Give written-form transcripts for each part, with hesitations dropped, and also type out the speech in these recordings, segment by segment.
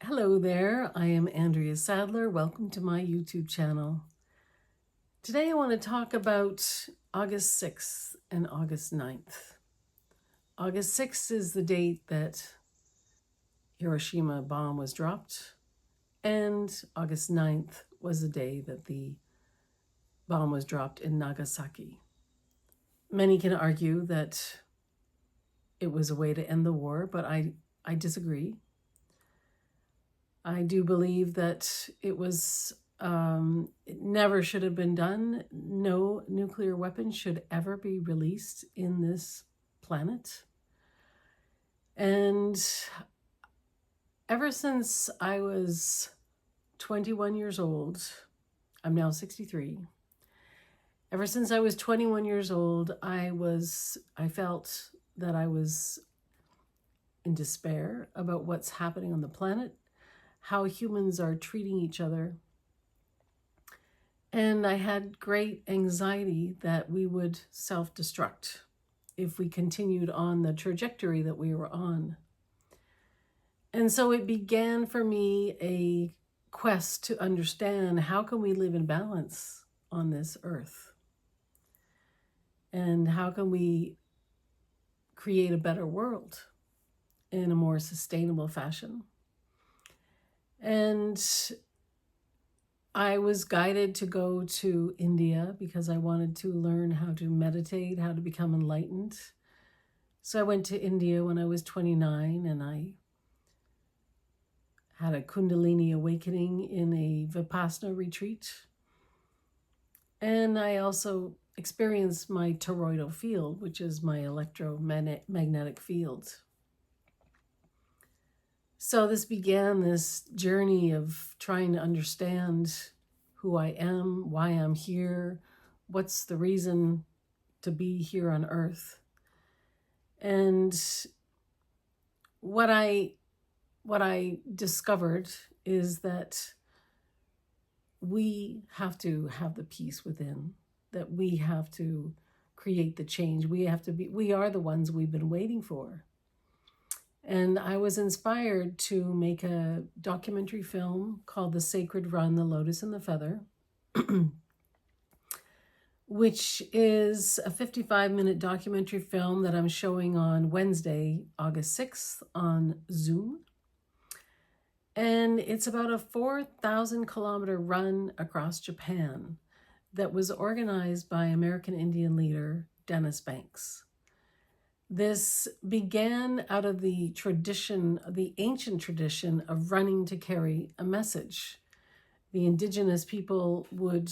Hello there, I am Andrea Sadler. Welcome to my YouTube channel. Today I want to talk about August 6th and August 9th. August 6th is the date that Hiroshima bomb was dropped, and August 9th was the day that the bomb was dropped in Nagasaki. Many can argue that it was a way to end the war, but I disagree. I do believe that it never should have been done. No nuclear weapons should ever be released in this planet. And ever since I was 21 years old, I'm now 63. Ever since I was 21 years old, I felt that I was in despair about what's happening on the planet, how humans are treating each other. And I had great anxiety that we would self-destruct if we continued on the trajectory that we were on. And so it began for me a quest to understand, how can we live in balance on this earth? And how can we create a better world in a more sustainable fashion? And I was guided to go to India because I wanted to learn how to meditate, how to become enlightened. So I went to India when I was 29, and I had a Kundalini awakening in a Vipassana retreat. And I also experienced my toroidal field, which is my electromagnetic field. So this began this journey of trying to understand who I am, why I'm here, what's the reason to be here on Earth. And what I discovered is that we have to have the peace within, that we have to create the change. We are the ones we've been waiting for. And I was inspired to make a documentary film called The Sacred Run, The Lotus and the Feather, which is a 55-minute documentary film that I'm showing on Wednesday, August 6th on Zoom. And it's about a 4,000-kilometer run across Japan that was organized by American Indian leader Dennis Banks. This began out of the tradition, the ancient tradition of running to carry a message. The indigenous people would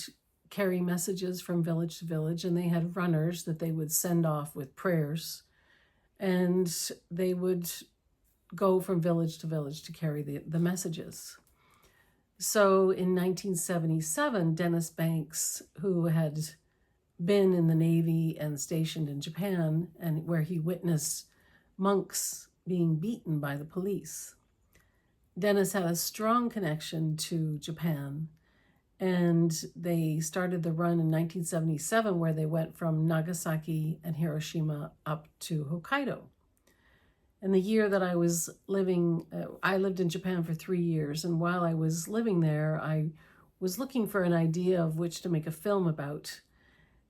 carry messages from village to village, and they had runners that they would send off with prayers, and they would go from village to village to carry the messages. So in 1977, Dennis Banks, who had been in the Navy and stationed in Japan, and where he witnessed monks being beaten by the police. Dennis had a strong connection to Japan, and they started the run in 1977, where they went from Nagasaki and Hiroshima up to Hokkaido. And the year that I was living, I lived in Japan for 3 years, and while I was living there, I was looking for an idea of which to make a film about.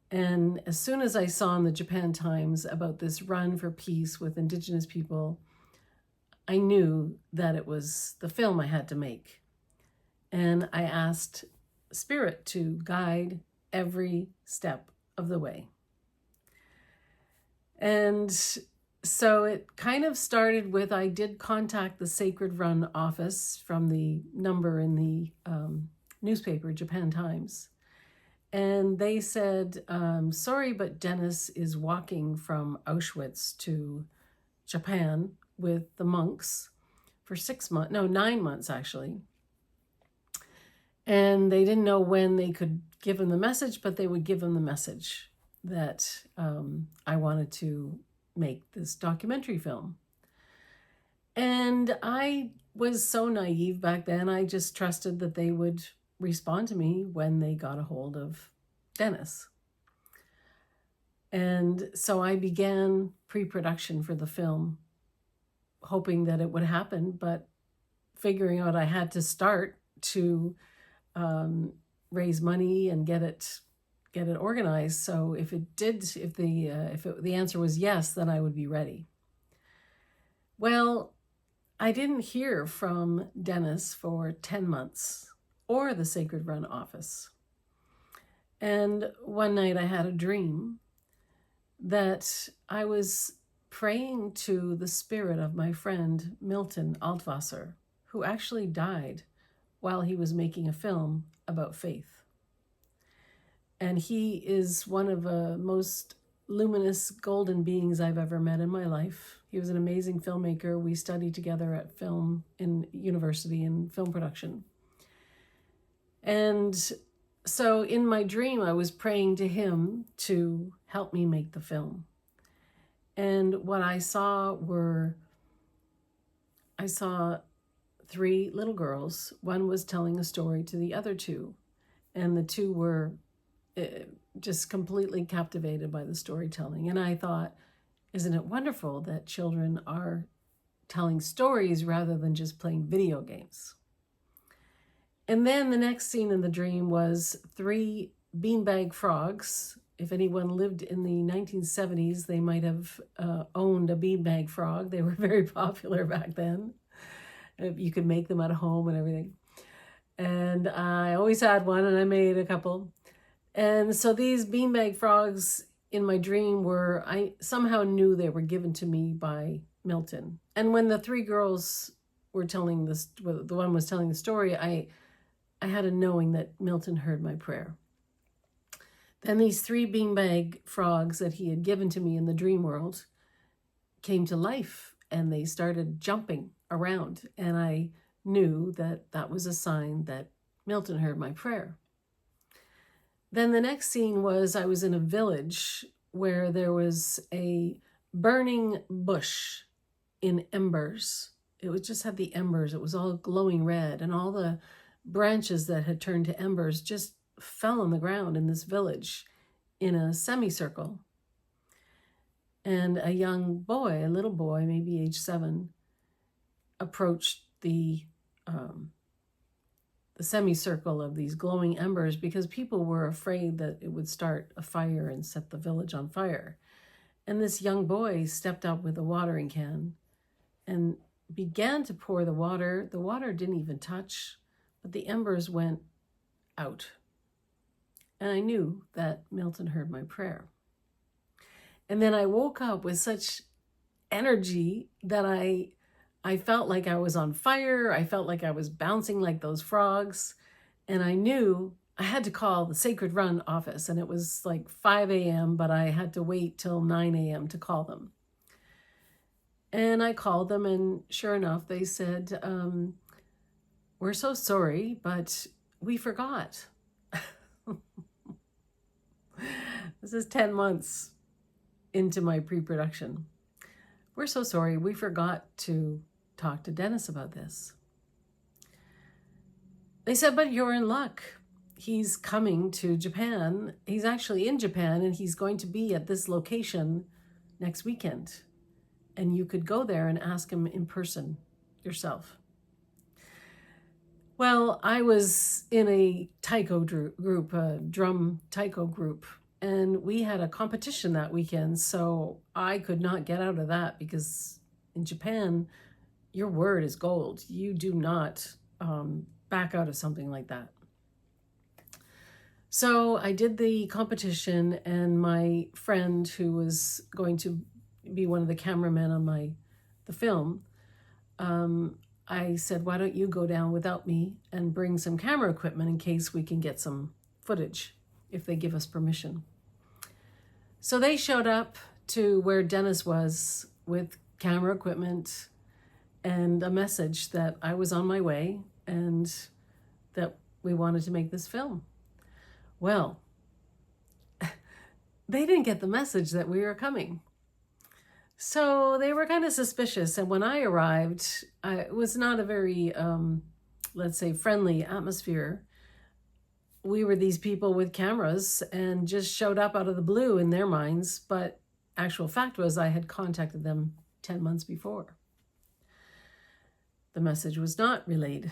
And as soon as I saw in the Japan Times about this run for peace with indigenous people, I knew that it was the film I had to make. And I asked Spirit to guide every step of the way. And so it kind of started with, I did contact the Sacred Run office from the number in the newspaper, Japan Times. And they said, sorry, but Dennis is walking from Auschwitz to Japan with the monks for 9 months actually. And they didn't know when they could give him the message, but they would give him the message that I wanted to make this documentary film. And I was so naive back then. I just trusted that they would respond to me when they got a hold of Dennis. And so I began pre-production for the film, hoping that it would happen, but figuring out I had to start to raise money and get it organized. So if the answer was yes, then I would be ready. Well, I didn't hear from Dennis for 10 months or the Sacred Run office. And one night I had a dream that I was praying to the spirit of my friend Milton Altwasser, who actually died while he was making a film about faith. And he is one of the most luminous golden beings I've ever met in my life. He was an amazing filmmaker. We studied together at film in university in film production. And so in my dream, I was praying to him to help me make the film. And what I saw three little girls. One was telling a story to the other two, and the two were just completely captivated by the storytelling. And I thought, isn't it wonderful that children are telling stories rather than just playing video games? And then the next scene in the dream was three beanbag frogs. If anyone lived in the 1970s, they might have owned a beanbag frog. They were very popular back then. You could make them at home and everything. And I always had one, and I made a couple. And so these beanbag frogs in my dream I somehow knew they were given to me by Milton. And when the three girls were telling this, the one was telling the story, I had a knowing that Milton heard my prayer. Then these three beanbag frogs that he had given to me in the dream world came to life, and they started jumping around. And I knew that that was a sign that Milton heard my prayer. Then the next scene was I was in a village where there was a burning bush in embers. It just had the embers. It was all glowing red, and all the branches that had turned to embers just fell on the ground in this village in a semicircle. And a young boy, a little boy, maybe age 7, approached the semicircle of these glowing embers because people were afraid that it would start a fire and set the village on fire. And this young boy stepped up with a watering can and began to pour the water. The water didn't even touch, but the embers went out. And I knew that Milton heard my prayer. And then I woke up with such energy that I felt like I was on fire. I felt like I was bouncing like those frogs. And I knew I had to call the Sacred Run office. And it was like 5 a.m., but I had to wait till 9 a.m. to call them. And I called them, and sure enough, they said, we're so sorry, but we forgot. This is 10 months into my pre-production. We're so sorry, we forgot to talk to Dennis about this. They said, but you're in luck. He's coming to Japan. He's actually in Japan, and he's going to be at this location next weekend. And you could go there and ask him in person yourself. Well, I was in a taiko group, a drum taiko group, and we had a competition that weekend, so I could not get out of that because in Japan, your word is gold. You do not back out of something like that. So I did the competition, and my friend who was going to be one of the cameramen on the film, I said, why don't you go down without me and bring some camera equipment in case we can get some footage, if they give us permission. So they showed up to where Dennis was with camera equipment and a message that I was on my way and that we wanted to make this film. Well, they didn't get the message that we were coming. So they were kind of suspicious. And when I arrived, it was not a very, let's say, friendly atmosphere. We were these people with cameras and just showed up out of the blue in their minds. But actual fact was I had contacted them 10 months before. the message was not relayed.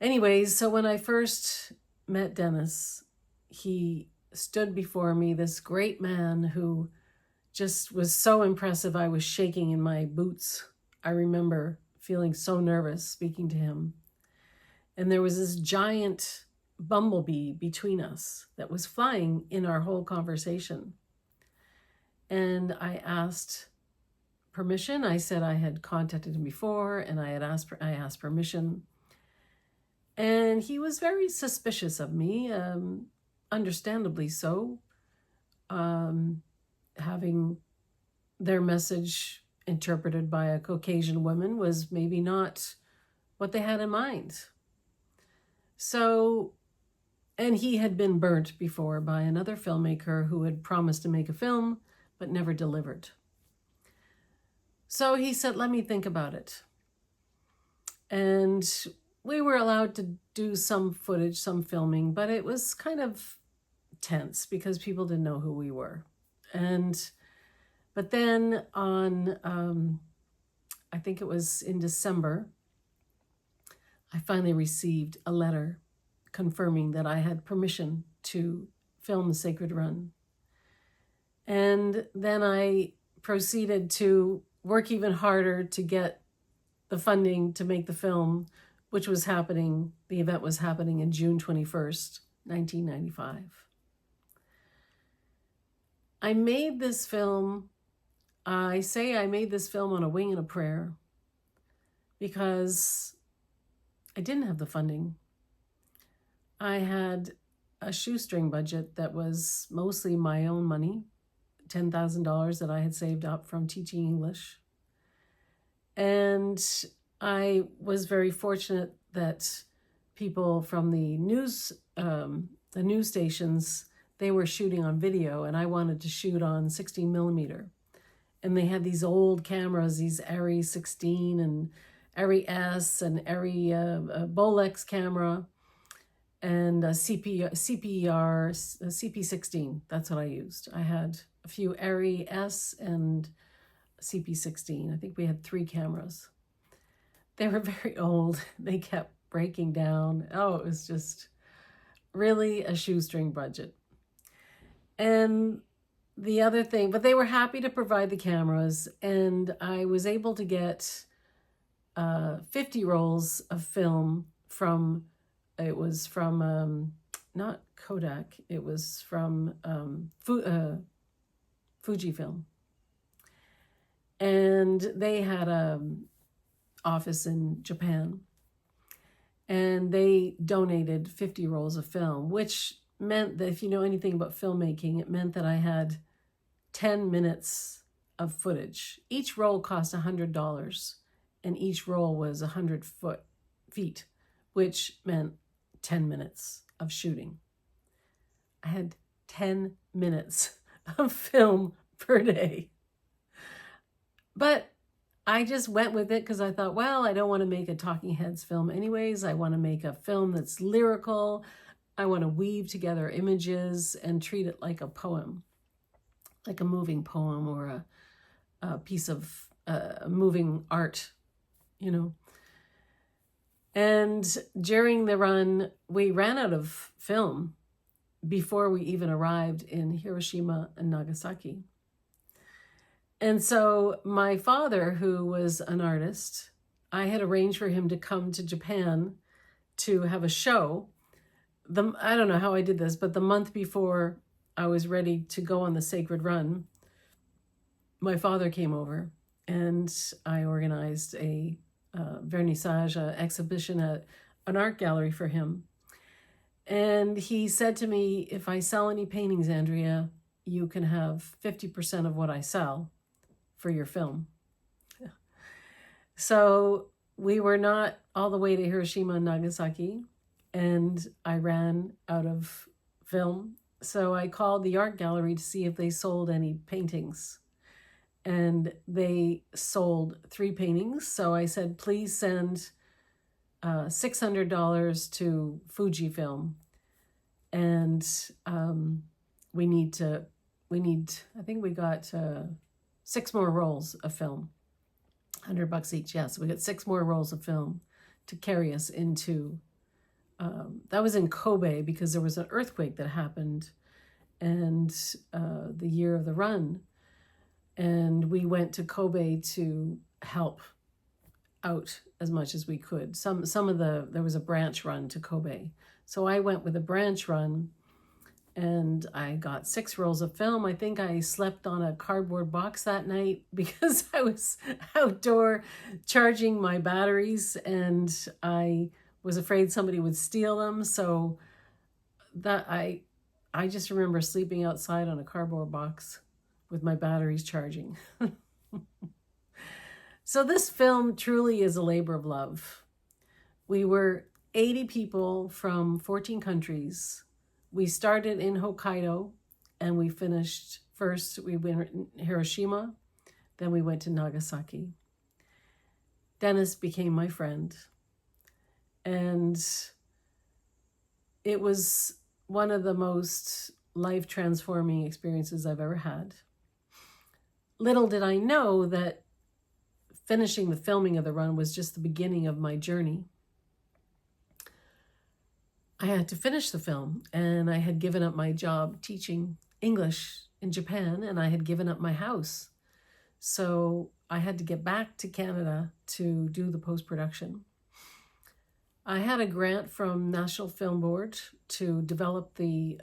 Anyways, so when I first met Dennis, he stood before me, this great man who just was so impressive. I was shaking in my boots. I remember feeling so nervous speaking to him. And there was this giant bumblebee between us that was flying in our whole conversation. And I asked permission. I said I had contacted him before, and I asked permission. And he was very suspicious of me, understandably so, having their message interpreted by a Caucasian woman was maybe not what they had in mind. So, and he had been burnt before by another filmmaker who had promised to make a film but never delivered. So he said, let me think about it. And we were allowed to do some footage, some filming, but it was kind of tense because people didn't know who we were. But then on, I think it was in December, I finally received a letter confirming that I had permission to film The Sacred Run. And then I proceeded to work even harder to get the funding to make the film, which was happening, the event was happening in June 21st, 1995. I made this film, I say I made this film on a wing and a prayer because I didn't have the funding. I had a shoestring budget that was mostly my own money, $10,000 that I had saved up from teaching English. And I was very fortunate that people from the news stations, they were shooting on video, and I wanted to shoot on 16 millimeter. And they had these old cameras, these Arri 16 and Arri S and Arri Bolex camera, and a CP16. That's what I used. I had a few Arri S and CP16. I think we had 3 cameras. They were very old. They kept breaking down. Oh, it was just really a shoestring budget. And the other thing, but they were happy to provide the cameras, and I was able to get 50 rolls of film from, it was from, not Kodak, it was from Fujifilm. And they had an office in Japan, and they donated 50 rolls of film, which meant that if you know anything about filmmaking, it meant that I had 10 minutes of footage. Each roll cost $100, and each roll was 100 feet, which meant 10 minutes of shooting. I had 10 minutes of film per day. But I just went with it because I thought, well, I don't want to make a talking heads film anyways. I want to make a film that's lyrical. I want to weave together images and treat it like a poem, like a moving poem or a piece of moving art, you know. And during the run, we ran out of film before we even arrived in Hiroshima and Nagasaki. And so my father, who was an artist, I had arranged for him to come to Japan to have a show. I don't know how I did this, but the month before I was ready to go on the Sacred Run, my father came over, and I organized a vernissage, exhibition at an art gallery for him. And he said to me, if I sell any paintings, Andrea, you can have 50% of what I sell for your film. So we were not all the way to Hiroshima and Nagasaki, and I ran out of film. So I called the art gallery to see if they sold any paintings. And they sold 3 paintings. So I said, please send $600 to Fujifilm. And I think we got 6 more rolls of film. $100 each. Yes, we got 6 more rolls of film to carry us into. That was in Kobe because there was an earthquake that happened, and the year of the run, and we went to Kobe to help out as much as we could. There was a branch run to Kobe, so I went with a branch run, and I got 6 rolls of film. I think I slept on a cardboard box that night because I was outdoor charging my batteries, and I was afraid somebody would steal them. So that I just remember sleeping outside on a cardboard box with my batteries charging. So this film truly is a labor of love. We were 80 people from 14 countries. We started in Hokkaido and we finished first. We went in Hiroshima, then we went to Nagasaki. Dennis became my friend, and it was one of the most life-transforming experiences I've ever had. Little did I know that finishing the filming of the run was just the beginning of my journey. I had to finish the film, and I had given up my job teaching English in Japan, and I had given up my house. So I had to get back to Canada to do the post-production. I had a grant from National Film Board to develop the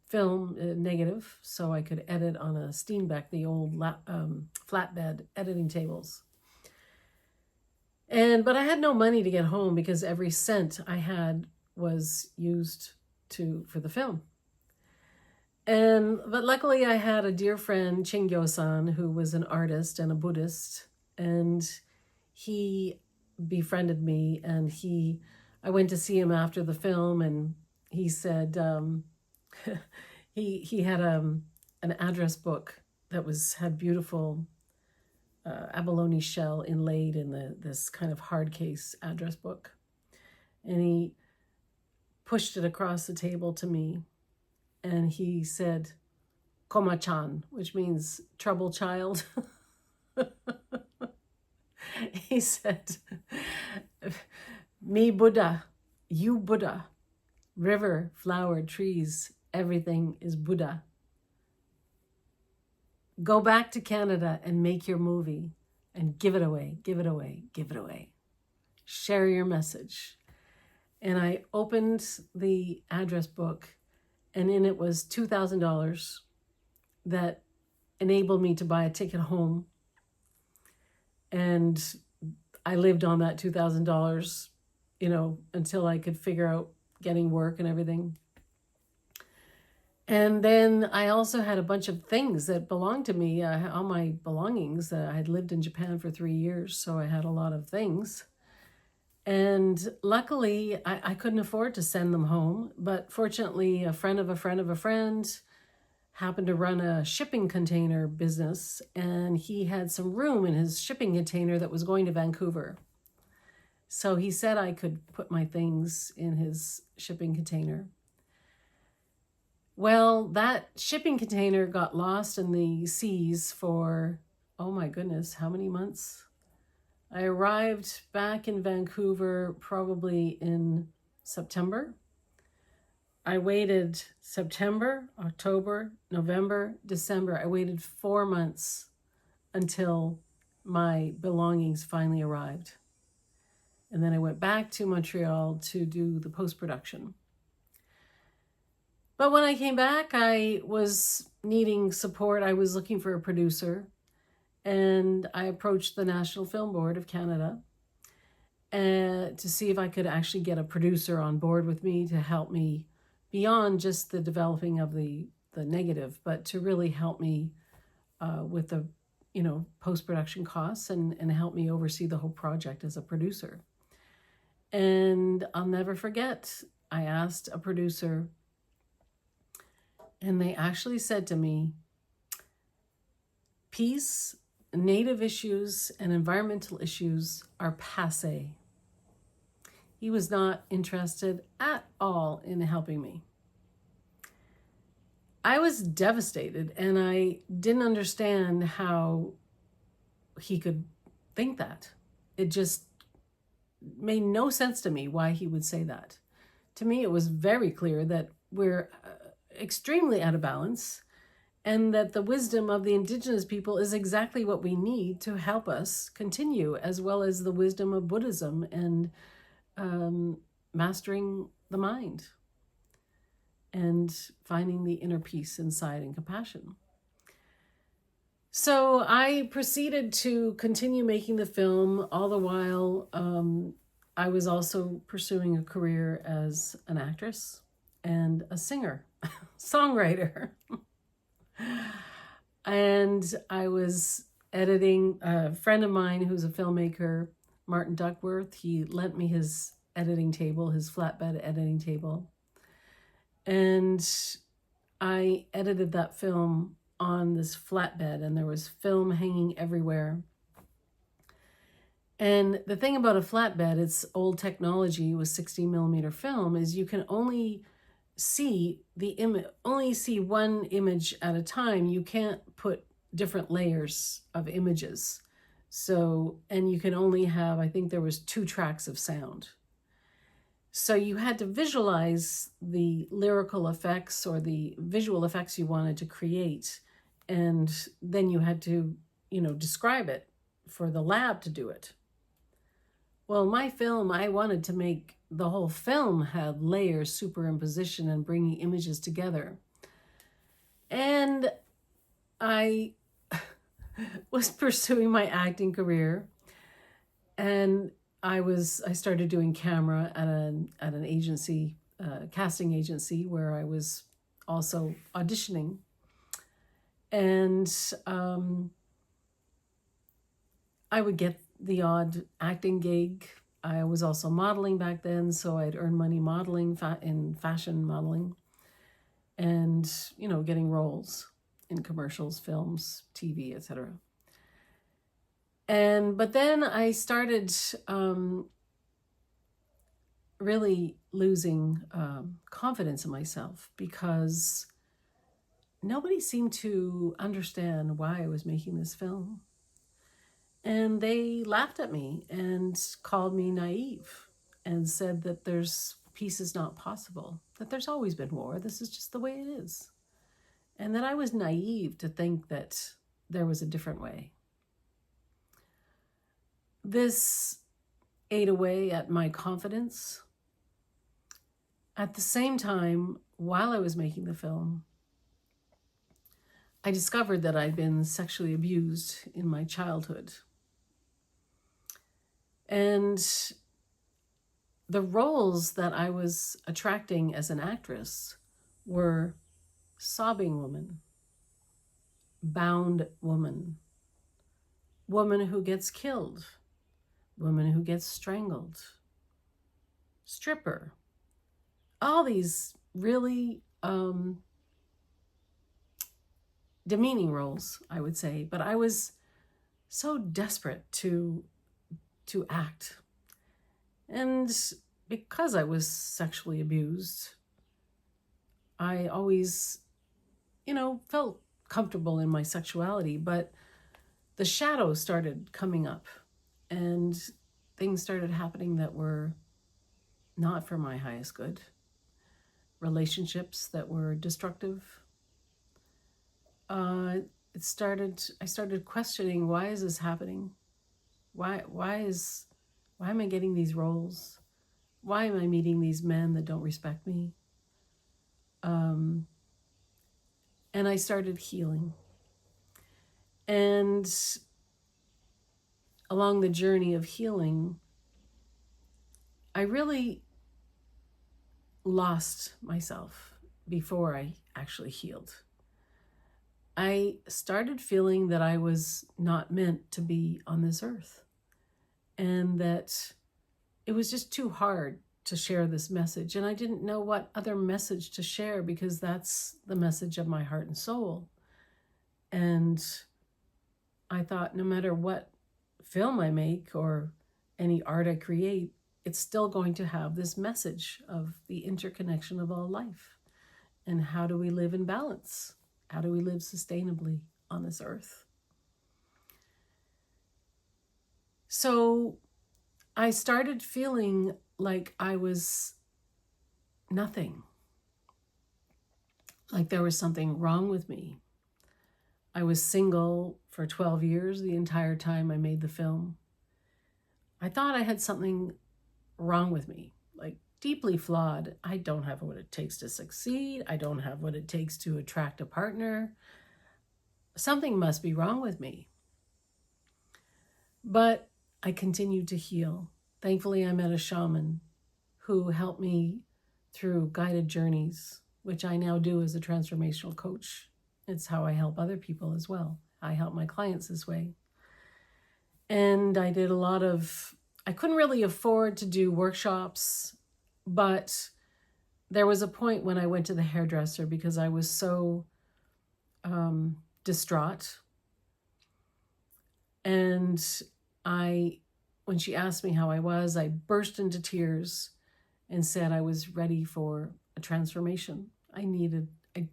film negative so I could edit on a Steenbeck, the old flatbed editing tables. But I had no money to get home because every cent I had was used for the film. But luckily I had a dear friend, Chingyo-san, who was an artist and a Buddhist, and he befriended me, and I went to see him after the film, and he said he had an address book that had beautiful abalone shell inlaid in this kind of hard case address book, and he pushed it across the table to me, and he said, "Koma-chan," which means trouble child. He said, "Me Buddha, you Buddha, river, flower, trees, everything is Buddha. Go back to Canada and make your movie and give it away, give it away, give it away. Share your message." And I opened the address book, and in it was $2,000 that enabled me to buy a ticket home. And I lived on that $2,000, until I could figure out getting work and everything. And then I also had a bunch of things that belonged to me, all my belongings. I had lived in Japan for 3 years, so I had a lot of things. And luckily, I couldn't afford to send them home. But fortunately, a friend of a friend of a friend happened to run a shipping container business, and he had some room in his shipping container that was going to Vancouver. So he said I could put my things in his shipping container. Well, that shipping container got lost in the seas for, oh my goodness, how many months? I arrived back in Vancouver probably in September. I waited September, October, November, December. I waited 4 months until my belongings finally arrived. And then I went back to Montreal to do the post-production. But when I came back, I was needing support. I was looking for a producer, and I approached the National Film Board of Canada to see if I could actually get a producer on board with me to help me beyond just the developing of the negative, but to really help me with the post-production costs and help me oversee the whole project as a producer. And I'll never forget, I asked a producer, and they actually said to me, "Peace, Native issues, and environmental issues are passé." He was not interested at all in helping me. I was devastated, and I didn't understand how he could think that. It just made no sense to me why he would say that. To me, it was very clear that we're extremely out of balance, and that the wisdom of the indigenous people is exactly what we need to help us continue, as well as the wisdom of Buddhism and mastering the mind and finding the inner peace inside and compassion. So I proceeded to continue making the film. All the while, I was also pursuing a career as an actress and a singer, songwriter. And I was editing. A friend of mine who's a filmmaker, Martin Duckworth, he lent me his editing table, his flatbed editing table. And I edited that film on this flatbed, and there was film hanging everywhere. And the thing about a flatbed, it's old technology with 60 millimeter film, is you can only see one image at a time. You can't put different layers of images. So, and you can only have, I think there was 2 tracks of sound. So you had to visualize the lyrical effects or the visual effects you wanted to create. And then you had to, describe it for the lab to do it. Well, my film, I wanted to make the whole film have layers, superimposition, and bringing images together. And I was pursuing my acting career, and I started doing camera at an agency, casting agency, where I was also auditioning. And I would get the odd acting gig. I was also modeling back then, so I'd earn money modeling in fashion modeling, and getting roles in commercials, films, TV, etc. But then I started really losing confidence in myself, because nobody seemed to understand why I was making this film. And they laughed at me and called me naive and said that peace is not possible, that there's always been war, this is just the way it is. And that I was naive to think that there was a different way. This ate away at my confidence. At the same time, while I was making the film, I discovered that I'd been sexually abused in my childhood. And the roles that I was attracting as an actress were sobbing woman, bound woman, woman who gets killed, woman who gets strangled, stripper. All these really demeaning roles, I would say. But I was so desperate to act. And because I was sexually abused, I always, felt comfortable in my sexuality, but the shadows started coming up, and things started happening that were not for my highest good. Relationships that were destructive. I started questioning, why is this happening? Why am I getting these roles? Why am I meeting these men that don't respect me? And I started healing. And along the journey of healing, I really lost myself before I actually healed. I started feeling that I was not meant to be on this earth, and that it was just too hard to share this message. And I didn't know what other message to share, because that's the message of my heart and soul. And I thought, no matter what film I make or any art I create, it's still going to have this message of the interconnection of all life. And how do we live in balance? How do we live sustainably on this earth? So I started feeling like I was nothing, like there was something wrong with me. I was single for 12 years, the entire time I made the film. I thought I had something wrong with me, like deeply flawed. I don't have what it takes to succeed. I don't have what it takes to attract a partner. Something must be wrong with me. But I continued to heal. Thankfully, I met a shaman who helped me through guided journeys, which I now do as a transformational coach. It's how I help other people as well. I help my clients this way. And I did I couldn't really afford to do workshops, but there was a point when I went to the hairdresser because I was so distraught. And when she asked me how I was, I burst into tears and said I was ready for a transformation. I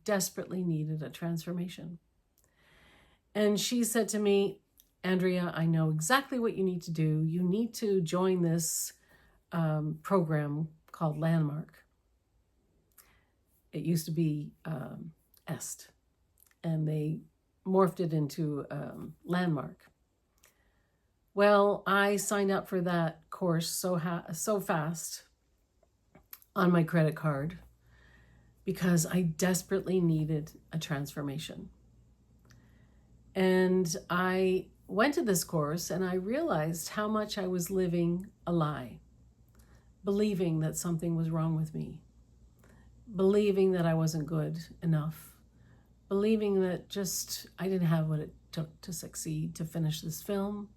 desperately needed a transformation. And she said to me, Andrea, I know exactly what you need to do. You need to join this program called Landmark. It used to be EST, and they morphed it into Landmark. Well, I signed up for that course so fast on my credit card because I desperately needed a transformation. And I went to this course and I realized how much I was living a lie, believing that something was wrong with me, believing that I wasn't good enough, believing that just I didn't have what it took to succeed, to finish this film.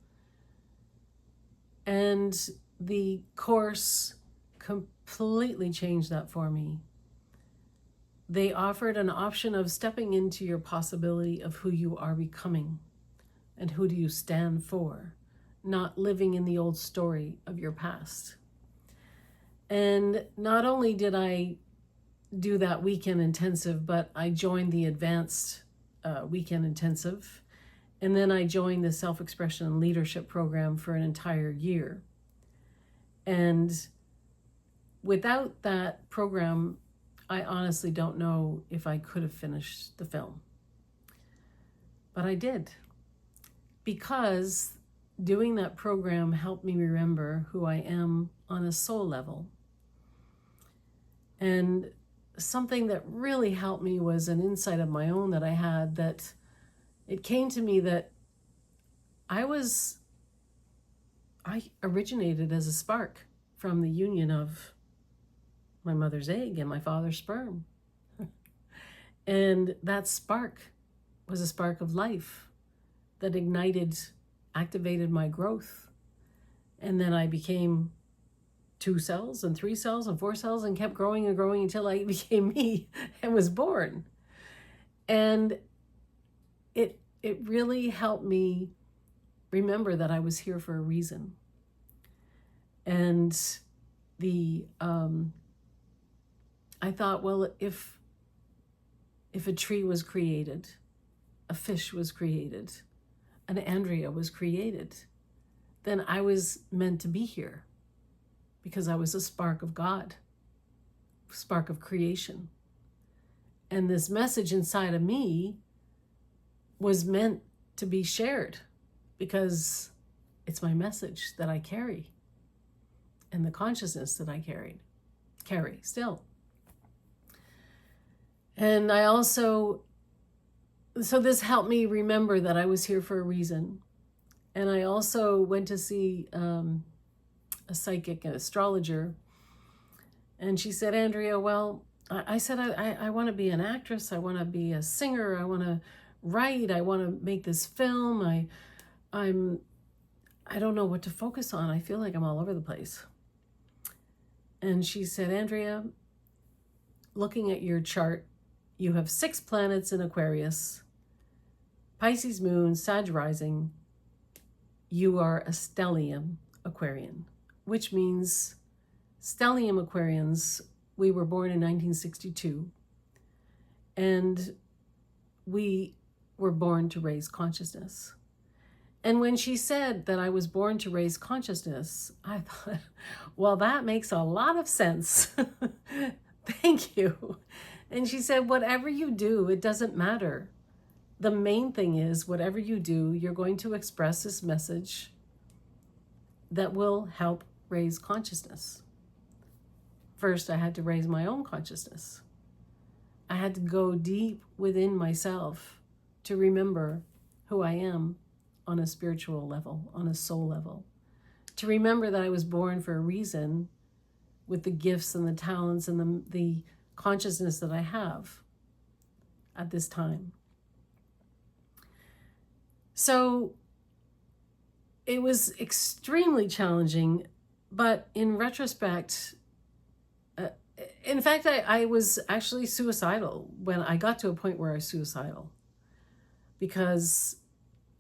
And the course completely changed that for me. They offered an option of stepping into your possibility of who you are becoming and who do you stand for, not living in the old story of your past. And not only did I do that weekend intensive, but I joined the advanced weekend intensive. And then I joined the self-expression and leadership program for an entire year. And without that program, I honestly don't know if I could have finished the film. But I did. Because doing that program helped me remember who I am on a soul level. And something that really helped me was an insight of my own that I had, that it came to me that I originated as a spark from the union of my mother's egg and my father's sperm. And that spark was a spark of life that activated my growth. And then I became 2 cells and 3 cells and 4 cells and kept growing and growing until I became me and was born. And it really helped me remember that I was here for a reason. And I thought, well, if a tree was created, a fish was created, an Andrea was created, then I was meant to be here because I was a spark of God, spark of creation. And this message inside of me was meant to be shared because it's my message that I carry and the consciousness that I carry still. And I also, so this helped me remember that I was here for a reason. And I also went to see a psychic, an astrologer, and she said, Andrea, well, I said, I want to be an actress. I want to be a singer. I want to write. I want to make this film. I don't know what to focus on. I feel like I'm all over the place. And she said, Andrea, looking at your chart, you have 6 planets in Aquarius, Pisces moon, Sag rising. You are a stellium Aquarian, which means stellium Aquarians, we were born in 1962, and we were born to raise consciousness. And when she said that I was born to raise consciousness, I thought, well, that makes a lot of sense. Thank you. And she said, whatever you do, it doesn't matter. The main thing is, whatever you do, you're going to express this message that will help raise consciousness. First, I had to raise my own consciousness. I had to go deep within myself to remember who I am on a spiritual level, on a soul level. To remember that I was born for a reason with the gifts and the talents and the consciousness that I have at this time. So it was extremely challenging, but in retrospect, in fact, I was actually suicidal when I got to a point where I was suicidal, because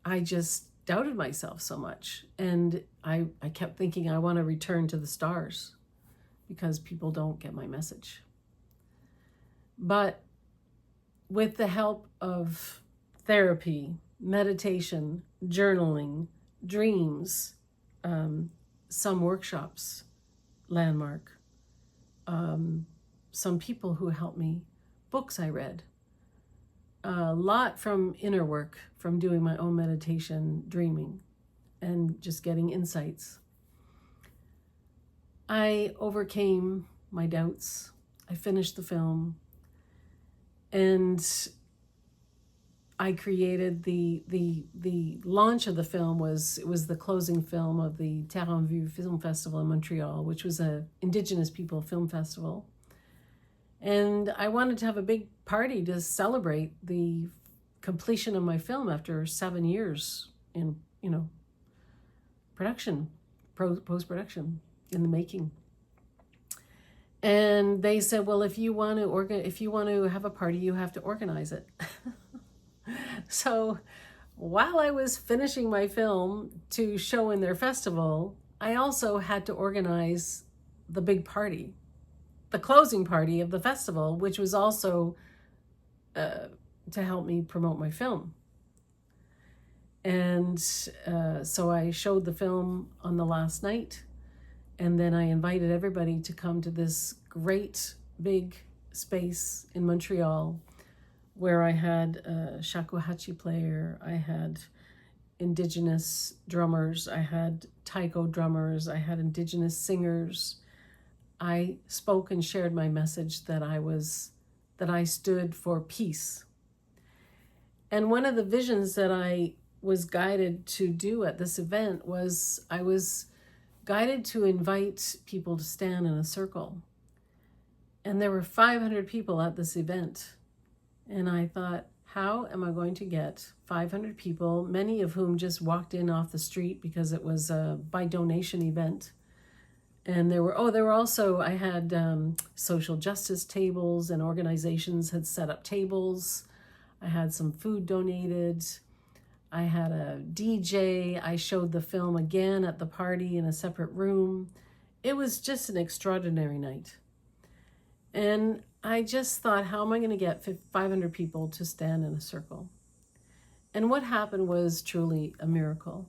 I just doubted myself so much. And I kept thinking I want to return to the stars because people don't get my message. But with the help of therapy, meditation, journaling, dreams, some workshops, Landmark, some people who helped me, books I read, a lot from inner work, from doing my own meditation, dreaming, and just getting insights. I overcame my doubts. I finished the film, and I created the launch of the film was the closing film of the Terre en Vue Film Festival in Montreal, which was a indigenous people film festival. And I wanted to have a big party to celebrate the completion of my film after 7 years in, production, post-production, in the making. And they said, well, if you want to have a party, you have to organize it. So while I was finishing my film to show in their festival, I also had to organize the big party, the closing party of the festival, which was also to help me promote my film. And so I showed the film on the last night, and then I invited everybody to come to this great big space in Montreal where I had a shakuhachi player, I had indigenous drummers, I had taiko drummers, I had indigenous singers. I spoke and shared my message that I stood for peace. And one of the visions that I was guided to do at this event was I was guided to invite people to stand in a circle. And there were 500 people at this event. And I thought, how am I going to get 500 people, many of whom just walked in off the street because it was a by donation event. And there were also, I had social justice tables, and organizations had set up tables. I had some food donated. I had a DJ. I showed the film again at the party in a separate room. It was just an extraordinary night. And I just thought, how am I going to get 500 people to stand in a circle? And what happened was truly a miracle.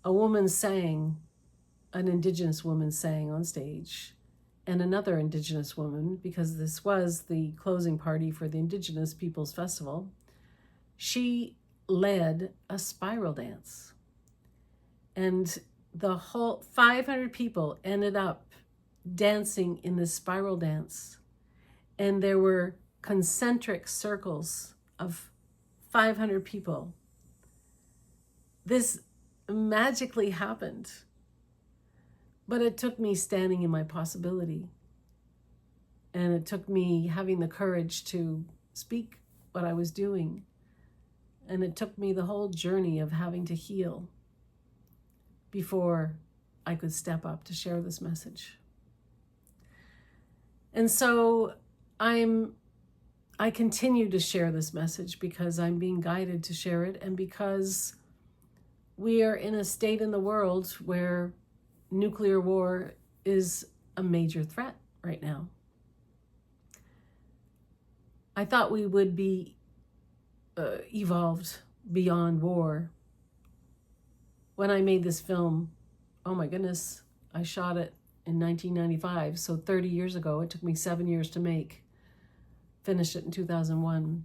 A woman sang, an indigenous woman sang on stage, and another indigenous woman, because this was the closing party for the Indigenous Peoples Festival, she led a spiral dance. And the whole 500 people ended up dancing in this spiral dance. And there were concentric circles of 500 people. This magically happened. But it took me standing in my possibility. And it took me having the courage to speak what I was doing. And it took me the whole journey of having to heal before I could step up to share this message. And so I continue to share this message because I'm being guided to share it, and because we are in a state in the world where nuclear war is a major threat right now. I thought we would be evolved beyond war when I made this film, oh my goodness, I shot it in 1995, so 30 years ago. It took me 7 years to make. Finished it in 2001.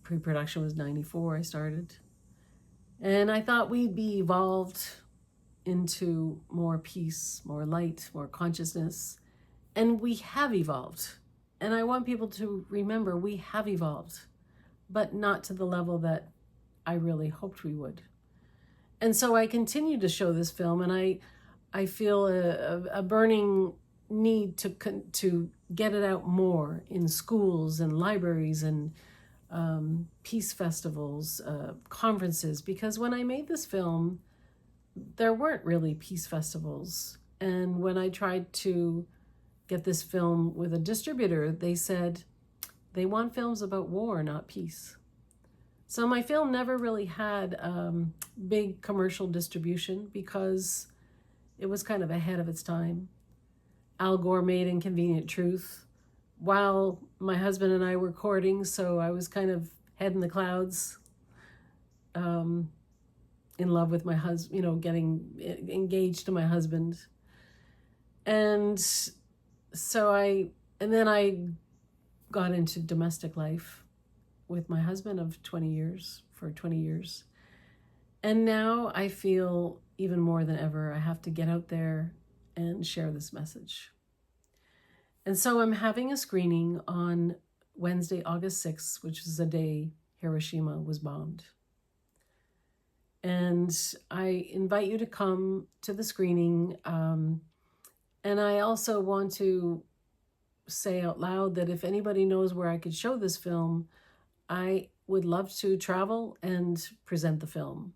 Pre-production was 94, I started. And I thought we'd be evolved into more peace, more light, more consciousness. And we have evolved. And I want people to remember we have evolved, but not to the level that I really hoped we would. And so I continue to show this film, and I feel a burning need to get it out more in schools and libraries and peace festivals, conferences, because when I made this film, there weren't really peace festivals. And when I tried to get this film with a distributor, they said they want films about war, not peace. So my film never really had big commercial distribution because it was kind of ahead of its time. Al Gore made Inconvenient Truth while my husband and I were courting, so I was kind of head in the clouds, in love with my husband, getting engaged to my husband. And then I got into domestic life with my husband for 20 years. And now I feel even more than ever, I have to get out there and share this message. And so I'm having a screening on Wednesday, August 6th, which is the day Hiroshima was bombed. And I invite you to come to the screening. And I also want to say out loud that if anybody knows where I could show this film, I would love to travel and present the film.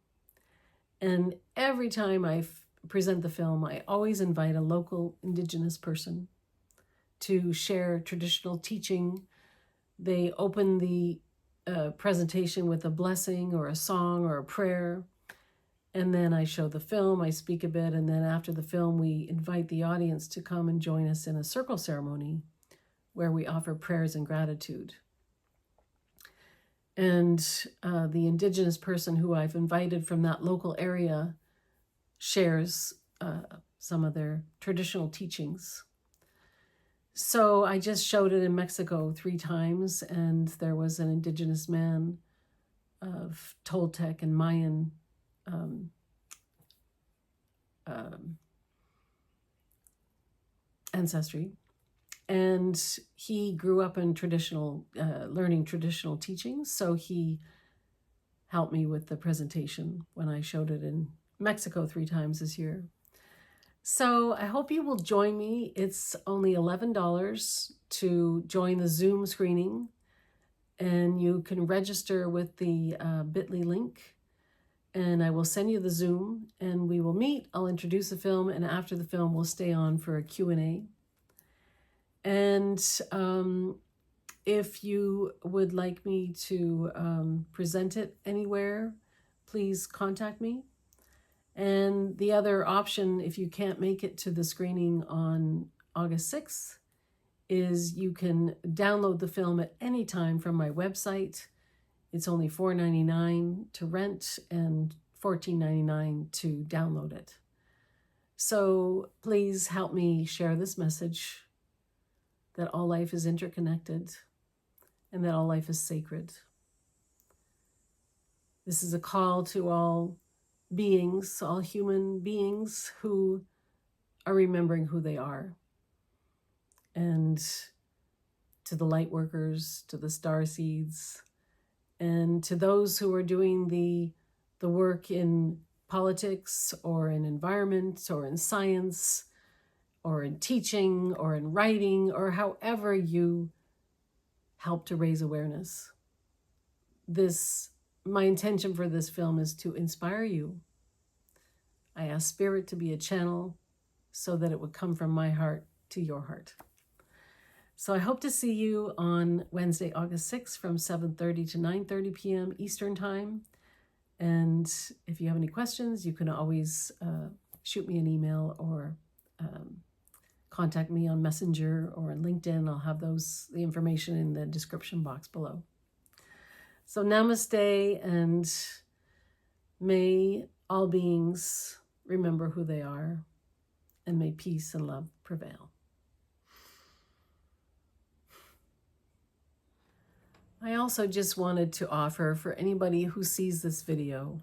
And every time I present the film, I always invite a local indigenous person to share traditional teaching. They open the presentation with a blessing or a song or a prayer. And then I show the film, I speak a bit, and then after the film, we invite the audience to come and join us in a circle ceremony where we offer prayers and gratitude. And the indigenous person who I've invited from that local area shares some of their traditional teachings. So I just showed it in Mexico 3 times, and there was an indigenous man of Toltec and Mayan ancestry. And he grew up in learning traditional teachings. So he helped me with the presentation when I showed it in Mexico 3 times this year. So I hope you will join me. It's only $11 to join the Zoom screening. And you can register with the bit.ly link. And I will send you the Zoom and we will meet. I'll introduce the film, and after the film, we'll stay on for a Q&A. And if you would like me to present it anywhere, please contact me. And the other option, if you can't make it to the screening on August 6th, is you can download the film at any time from my website. It's only $4.99 to rent and $14.99 to download it. So please help me share this message that all life is interconnected and that all life is sacred. This is a call to all beings, all human beings who are remembering who they are. And to the light workers, to the star seeds, and to those who are doing the work in politics or in environment or in science or in teaching or in writing or however you help to raise awareness. My intention for this film is to inspire you. I ask Spirit to be a channel so that it would come from my heart to your heart. So I hope to see you on Wednesday, August 6th from 7:30 to 9:30 p.m. Eastern Time. And if you have any questions, you can always shoot me an email or contact me on Messenger or on LinkedIn. I'll have the information in the description box below. So namaste, and May all beings remember who they are, and may peace and love prevail. I also just wanted to offer for anybody who sees this video,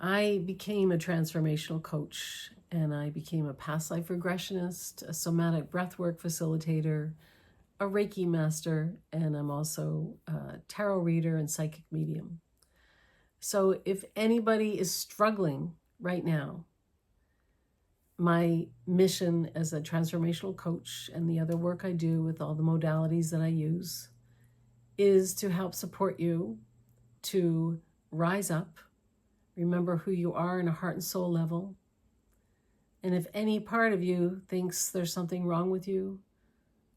I became a transformational coach, and I became a past life regressionist, a somatic breathwork facilitator, a Reiki master, and I'm also a tarot reader and psychic medium. So if anybody is struggling right now, my mission as a transformational coach and the other work I do with all the modalities that I use is to help support you to rise up, remember who you are in a heart and soul level. And if any part of you thinks there's something wrong with you,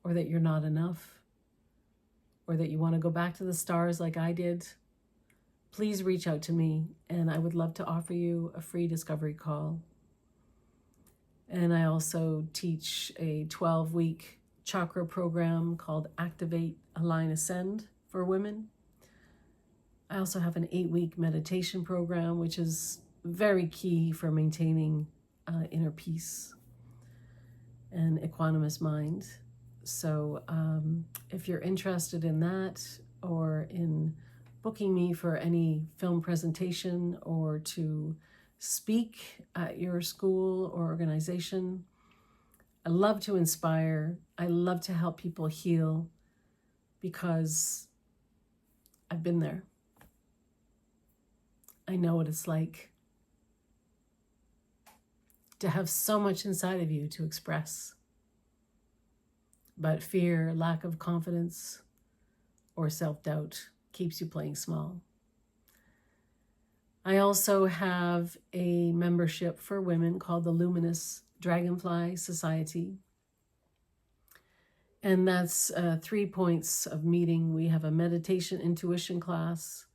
or that you're not enough, or that you want to go back to the stars like I did, please reach out to me, and I would love to offer you a free discovery call. And I also teach a 12-week chakra program called Activate, Align, Ascend for women. I also have an 8-week meditation program, which is very key for maintaining inner peace and equanimous mind. So if you're interested in that, or in booking me for any film presentation or to speak at your school or organization, I love to inspire. I love to help people heal, because I've been there. I know what it's like to have so much inside of you to express, but fear, lack of confidence, or self-doubt keeps you playing small. I also have a membership for women called the Luminous Dragonfly Society. And that's 3 points of meeting. We have a meditation intuition class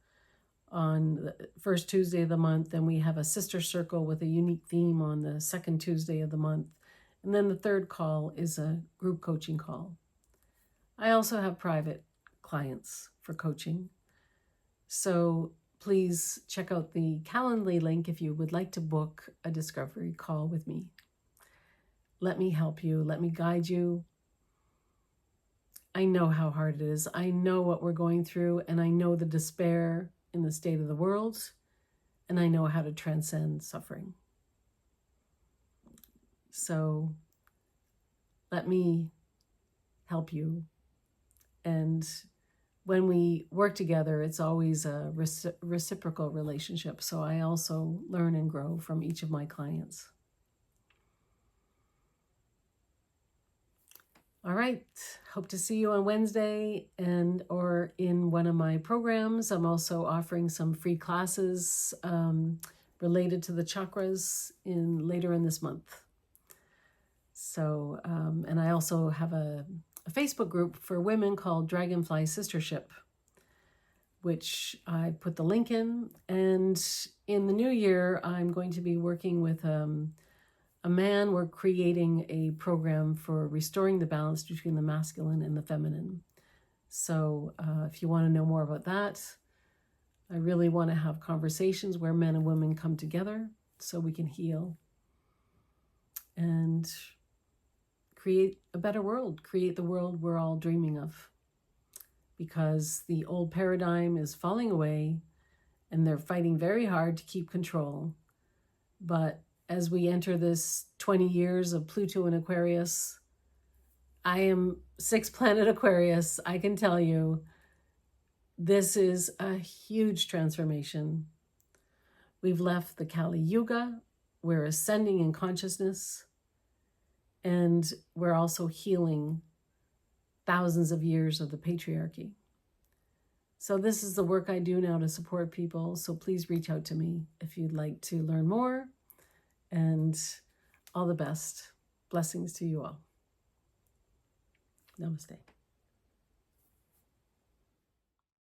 on the first Tuesday of the month. Then we have a sister circle with a unique theme on the second Tuesday of the month. And then the third call is a group coaching call. I also have private clients for coaching. So please check out the Calendly link if you would like to book a discovery call with me. Let me help you. Let me guide you. I know how hard it is. I know what we're going through, and I know the despair in the state of the world, and I know how to transcend suffering. So let me help you. And when we work together, it's always a reciprocal relationship. So I also learn and grow from each of my clients. All right, hope to see you on Wednesday or in one of my programs. I'm also offering some free classes related to the chakras later in this month. So, and I also have a Facebook group for women called Dragonfly Sistership, which I put the link in. And in the new year, I'm going to be working with a man. We're creating a program for restoring the balance between the masculine and the feminine. So if you want to know more about that, I really want to have conversations where men and women come together so we can heal and create a better world, create the world we're all dreaming of. Because the old paradigm is falling away, and they're fighting very hard to keep control. But as we enter this 20 years of Pluto and Aquarius, I am 6th planet Aquarius. I can tell you, this is a huge transformation. We've left the Kali Yuga. We're ascending in consciousness. And we're also healing thousands of years of the patriarchy. So this is the work I do now to support people. So please reach out to me if you'd like to learn more. And all the best. Blessings to you all. Namaste.